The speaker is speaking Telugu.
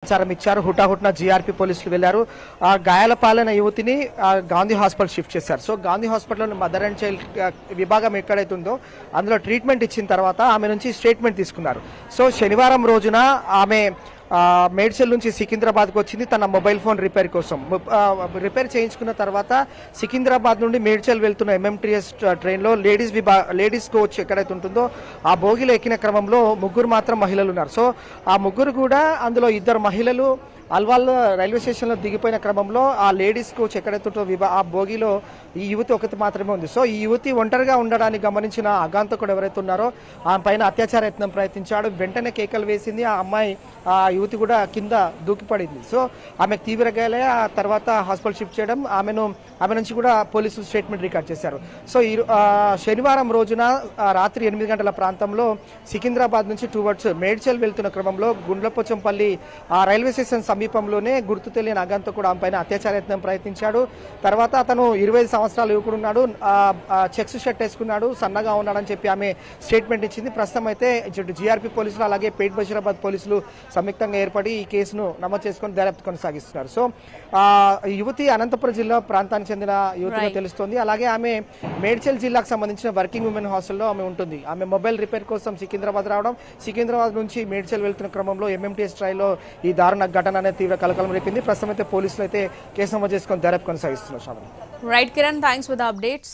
సమాచారం ఇచ్చారు. హుటాహుటిన జీఆర్పీ పోలీసులు వెళ్లారు. ఆ గాయాల పాలైన యువతిని గాంధీ హాస్పిటల్ షిఫ్ట్ చేశారు. సో గాంధీ హాస్పిటల్లో మదర్ అండ్ చైల్డ్ విభాగం ఎక్కడైతే ఉందో అందులో ట్రీట్మెంట్ ఇచ్చిన తర్వాత ఆమె నుంచి స్టేట్మెంట్ తీసుకున్నారు. సో శనివారం రోజున ఆమె మేడ్చల్ నుంచి సికింద్రాబాద్కి వచ్చింది తన మొబైల్ ఫోన్ రిపేర్ కోసం. రిపేర్ చేయించుకున్న తర్వాత సికింద్రాబాద్ నుండి మేడ్చల్ వెళ్తున్న ఎంఎంటీఎస్ ట్రైన్లో లేడీస్ కోచ్ ఎక్కడైతే ఉంటుందో ఆ బోగిలో ఎక్కిన క్రమంలో ముగ్గురు మాత్రం మహిళలు ఉన్నారు. సో ఆ ముగ్గురు కూడా అందులో ఇద్దరు మహిళలు అల్వాల్ రైల్వే స్టేషన్లో దిగిపోయిన క్రమంలో ఆ లేడీస్ కోచ్ ఎక్కడైతే ఉంటుందో ఆ బోగిలో ఈ యువతి ఒకటి మాత్రమే ఉంది. సో ఈ యువతి ఒంటరిగా ఉండడాన్ని గమనించిన అగాంతకుడు ఎవరైతే ఉన్నారో ఆమె పైన అత్యాచార యత్నం ప్రయత్నించాడు. వెంటనే కేకలు వేసింది. ఆ అమ్మాయి ఆ యువతి కూడా కింద దూకిపడింది. సో ఆమెకు తీవ్ర గాయాలే. ఆ తర్వాత హాస్పిటల్ షిఫ్ట్ చేయడం ఆమె నుంచి కూడా పోలీసులు స్టేట్మెంట్ రికార్డ్ చేశారు. సో శనివారం రోజున రాత్రి 8 గంటల ప్రాంతంలో సికింద్రాబాద్ నుంచి టువర్డ్స్ మేడ్చల్ వెళ్తున్న క్రమంలో గుండ్లపోచంపల్లి ఆ రైల్వే స్టేషన్ సమీపంలోనే గుర్తు తెలియని అగాంతకుడు ఆమె పైన అత్యాచార యత్నం ప్రయత్నించాడు. తర్వాత అతను 25 సంవత్సరాల యువకుడు ఉన్నాడు. చెక్స్ షర్ట్ వేసుకున్నాడు, సన్నగా ఉన్నాడని చెప్పి ఆమె స్టేట్మెంట్ ఇచ్చింది. ప్రస్తుతం అయితే జీఆర్పీ పోలీసులు అలాగే పేట్ బషీరాబాద్ పోలీసులు సంయుక్తంగా ఏర్పడి ఈ కేసును నమోదు చేసుకుని దర్యాప్తు కొనసాగిస్తున్నారు. సో యువతి అనంతపురం జిల్లా ప్రాంతానికి చెందిన యువతిగా తెలుస్తోంది. అలాగే ఆమె మేడ్చల్ జిల్లాకు సంబంధించిన వర్కింగ్ ఉమెన్ హాస్టల్లో ఆమె ఉంటుంది. ఆమె మొబైల్ రిపేర్ కోసం సికింద్రాబాద్ రావడం, సికింద్రాబాద్ నుంచి మేడ్చల్ వెళ్తున్న క్రమంలో ఎంఎంటీఎస్ ట్రైలో ఈ దారుణ ఘటన అనేది తీవ్ర కలకలం రేపింది. ప్రస్తుతం అయితే పోలీసులు అయితే కేసు నమోదు చేసుకొని దర్యాప్తు కొనసాగిస్తున్నారు. Right Kiran, thanks for the updates.